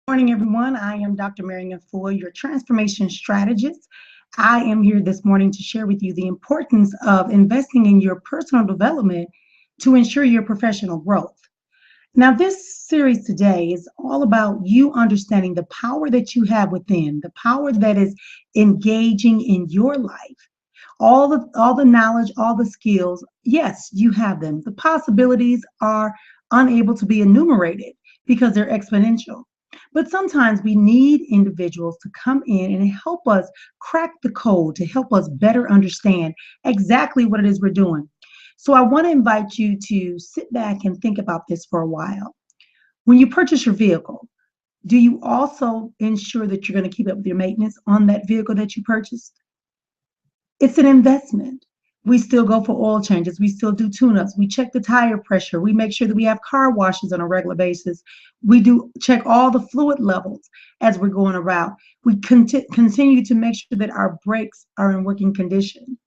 Morning, everyone. I am Dr. Marrian Efua, your transformation strategist. I am here this morning to share with you the importance of investing in your personal development to ensure your professional growth. Now, this series today is all about you understanding the power that you have within, the power that is engaging in your life. All the knowledge, all the skills, yes, you have them. The possibilities are unable to be enumerated because they're exponential. But sometimes we need individuals to come in and help us crack the code, to help us better understand exactly what it is we're doing. So I want to invite you to sit back and think about this for a while. When you purchase your vehicle, do you also ensure that you're going to keep up with your maintenance on that vehicle that you purchased? It's an investment. We still go for oil changes. We still do tune-ups. We check the tire pressure. We make sure that we have car washes on a regular basis. We do check all the fluid levels as we're going around. We continue to make sure that our brakes are in working condition.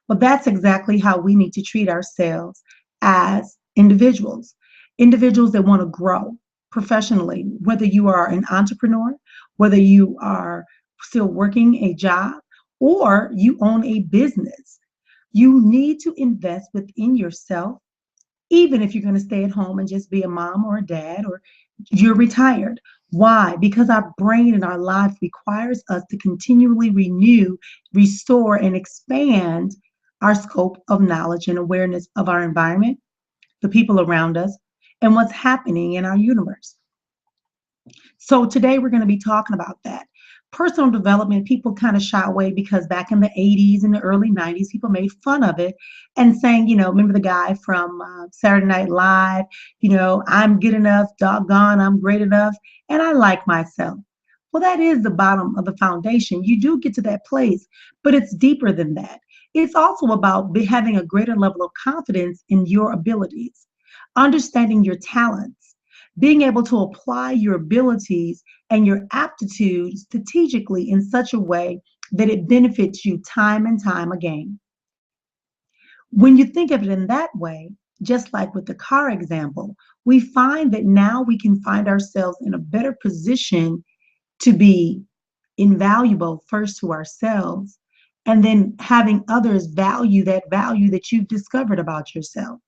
Well, that's exactly how we need to treat ourselves as individuals. Individuals that want to grow professionally, whether you are an entrepreneur, whether you are still working a job, or you own a business. You need to invest within yourself, even if you're going to stay at home and just be a mom or a dad, or you're retired. Why? Because our brain and our life requires us to continually renew, restore, and expand our scope of knowledge and awareness of our environment, the people around us, and what's happening in our universe. So today we're going to be talking about that. Personal development, people kind of shy away because back in the 80s and the early 90s, people made fun of it and saying, remember the guy from Saturday Night Live, I'm good enough, doggone, I'm great enough, and I like myself. Well, that is the bottom of the foundation. You do get to that place, but it's deeper than that. It's also about having a greater level of confidence in your abilities, understanding your talents, being able to apply your abilities and your aptitude strategically in such a way that it benefits you time and time again. When you think of it in that way, just like with the car example, we find that now we can find ourselves in a better position to be invaluable first to ourselves, and then having others value that you've discovered about yourself.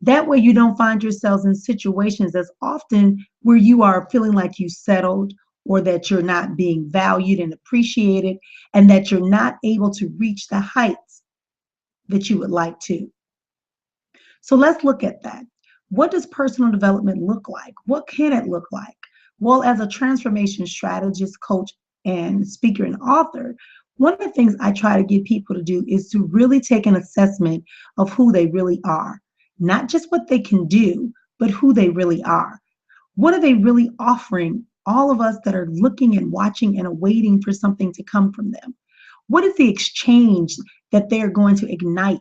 That way you don't find yourselves in situations as often where you are feeling like you settled, or that you're not being valued and appreciated, and that you're not able to reach the heights that you would like to. So let's look at that. What does personal development look like? What can it look like? Well, as a transformation strategist, coach, and speaker and author, one of the things I try to get people to do is to really take an assessment of who they really are. Not just what they can do, but who they really are. What are they really offering all of us that are looking and watching and awaiting for something to come from them? What is the exchange that they're going to ignite?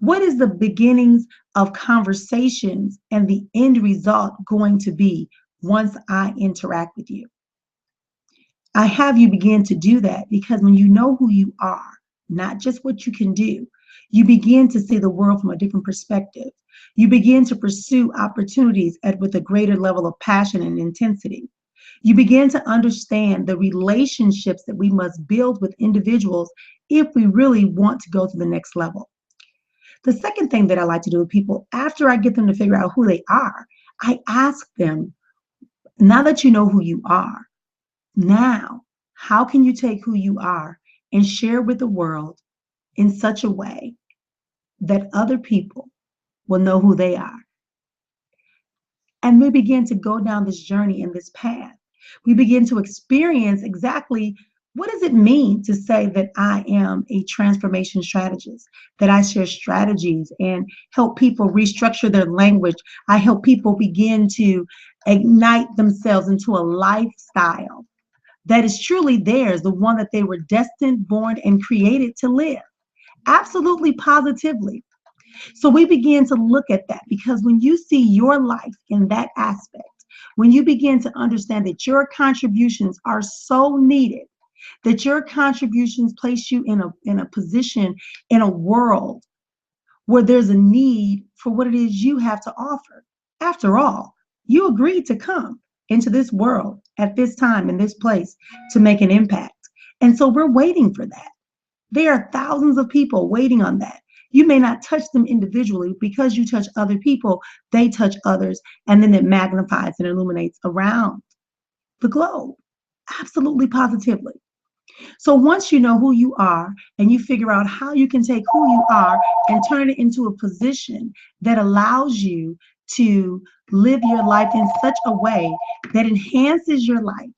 What is the beginnings of conversations and the end result going to be once I interact with you? I have you begin to do that because when you know who you are, not just what you can do, you begin to see the world from a different perspective. You begin to pursue opportunities with a greater level of passion and intensity. You begin to understand the relationships that we must build with individuals if we really want to go to the next level. The second thing that I like to do with people, after I get them to figure out who they are, I ask them, now that you know who you are, now, how can you take who you are and share with the world in such a way that other people will know who they are? And we begin to go down this journey in this path. We begin to experience exactly what does it mean to say that I am a transformation strategist, that I share strategies and help people restructure their language. I help people begin to ignite themselves into a lifestyle that is truly theirs, the one that they were destined, born, and created to live. Absolutely, positively. So we begin to look at that because when you see your life in that aspect, when you begin to understand that your contributions are so needed, that your contributions place you in a position in a world where there's a need for what it is you have to offer. After all, you agreed to come into this world at this time in this place to make an impact. And so we're waiting for that. There are thousands of people waiting on that. You may not touch them individually because you touch other people, they touch others, and then it magnifies and illuminates around the globe. Absolutely positively. So once you know who you are and you figure out how you can take who you are and turn it into a position that allows you to live your life in such a way that enhances your life,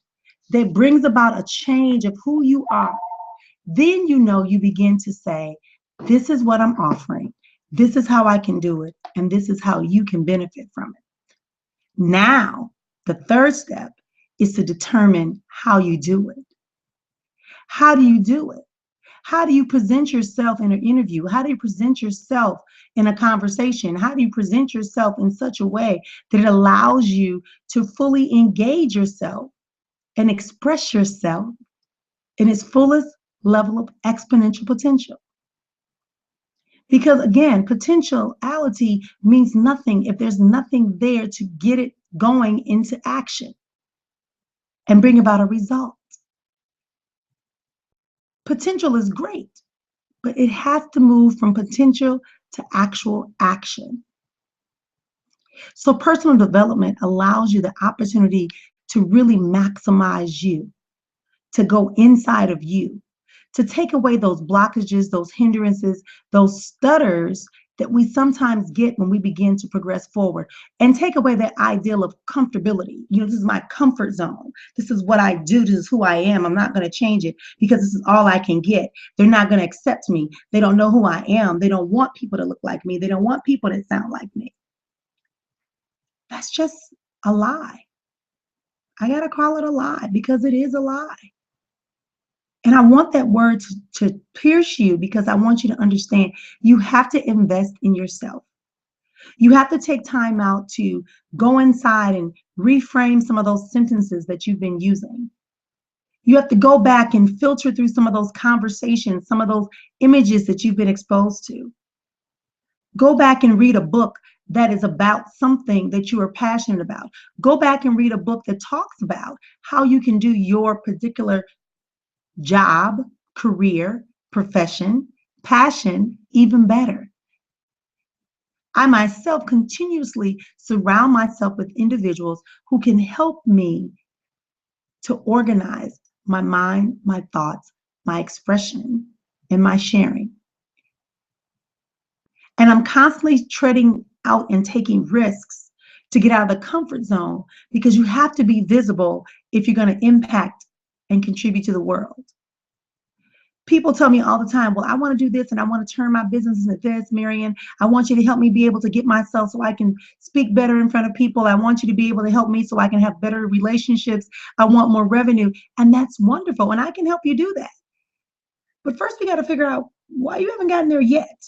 that brings about a change of who you are, then you know you begin to say, this is what I'm offering. This is how I can do it. And this is how you can benefit from it. Now, the third step is to determine how you do it. How do you do it? How do you present yourself in an interview? How do you present yourself in a conversation? How do you present yourself in such a way that it allows you to fully engage yourself and express yourself in its fullest level of exponential potential? Because again, potentiality means nothing if there's nothing there to get it going into action and bring about a result. Potential is great, but it has to move from potential to actual action. So personal development allows you the opportunity to really maximize you, to go inside of you, to take away those blockages, those hindrances, those stutters that we sometimes get when we begin to progress forward, and take away that ideal of comfortability. You know, this is my comfort zone. This is what I do. This is who I am. I'm not going to change it because this is all I can get. They're not going to accept me. They don't know who I am. They don't want people to look like me. They don't want people that sound like me. That's just a lie. I got to call it a lie because it is a lie. And I want that word to pierce you because I want you to understand you have to invest in yourself. You have to take time out to go inside and reframe some of those sentences that you've been using. You have to go back and filter through some of those conversations, some of those images that you've been exposed to. Go back and read a book that is about something that you are passionate about. Go back and read a book that talks about how you can do your particular job, career, profession, passion even better. I myself continuously surround myself with individuals who can help me to organize my mind, my thoughts, my expression, and my sharing. And I'm constantly treading out and taking risks to get out of the comfort zone because you have to be visible if you're going to impact and contribute to the world. People tell me all the time, well, I want to do this and I want to turn my business into this, Marrian. I want you to help me be able to get myself so I can speak better in front of people. I want you to be able to help me so I can have better relationships. I want more revenue. And that's wonderful. And I can help you do that. But first, we got to figure out why you haven't gotten there yet.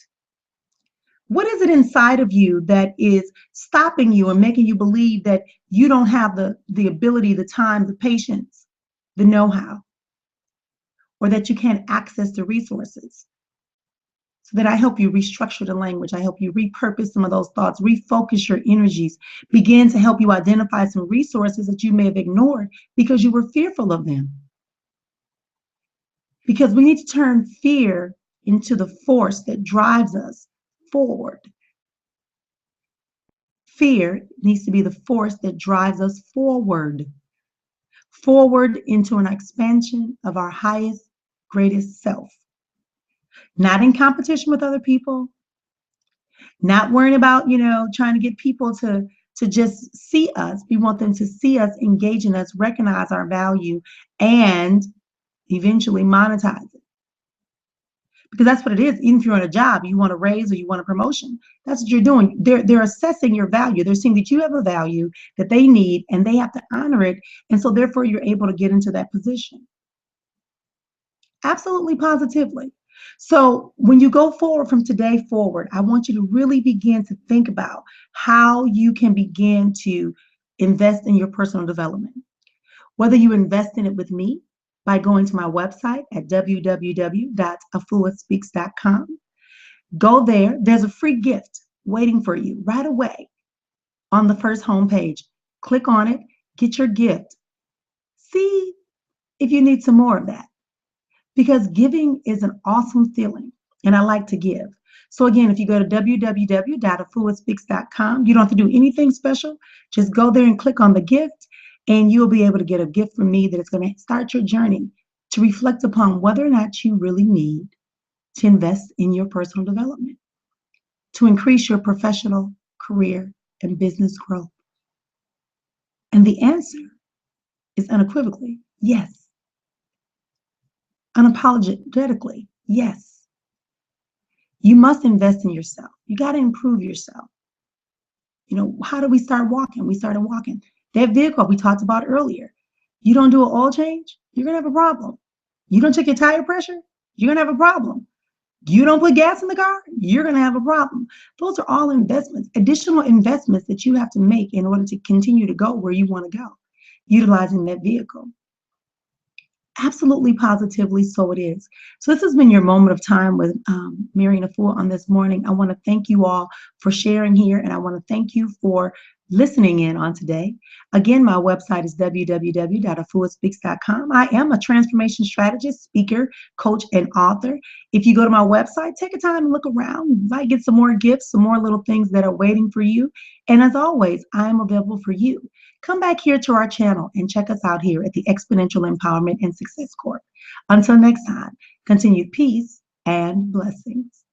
What is it inside of you that is stopping you and making you believe that you don't have the ability, the time, the patience, the know-how? Or that you can't access the resources? So that I help you restructure the language. I help you repurpose some of those thoughts, refocus your energies, begin to help you identify some resources that you may have ignored because you were fearful of them. Because we need to turn fear into the force that drives us forward. Fear needs to be the force that drives us forward. Forward into an expansion of our highest, greatest self. Not in competition with other people, not worrying about, trying to get people to just see us. We want them to see us, engage in us, recognize our value, and eventually monetize it. Because that's what it is. Even if you're on a job, you want a raise or you want a promotion. That's what you're doing. They're assessing your value. They're seeing that you have a value that they need and they have to honor it. And so therefore you're able to get into that position. Absolutely positively. So when you go forward from today forward, I want you to really begin to think about how you can begin to invest in your personal development. Whether you invest in it with me by going to my website at www.efuaspeaks.com. Go there. There's a free gift waiting for you right away on the first homepage. Click on it, get your gift. see if you need some more of that, because giving is an awesome feeling and I like to give. So again, if you go to www.efuaspeaks.com, you don't have to do anything special. Just go there and click on the gift, and you'll be able to get a gift from me that is going to start your journey to reflect upon whether or not you really need to invest in your personal development, to increase your professional, career, and business growth. And the answer is unequivocally yes. Unapologetically, yes. You must invest in yourself. You got to improve yourself. How do we start walking? We started walking. That vehicle we talked about earlier. You don't do an oil change, you're going to have a problem. You don't check your tire pressure, you're going to have a problem. You don't put gas in the car, you're going to have a problem. Those are all investments, additional investments that you have to make in order to continue to go where you want to go, utilizing that vehicle. Absolutely, positively, so it is. So this has been your moment of time with Marrian Efua on this morning. I want to thank you all for sharing here, and I want to thank you for listening in on today. Again, my website is www.efuaspeaks.com. I am a transformation strategist, speaker, coach, and author. If you go to my website, take a time and look around. You might get some more gifts, some more little things that are waiting for you. And as always, I am available for you. Come back here to our channel and check us out here at the Exponential Empowerment and Success Corp. Until next time, continued peace and blessings.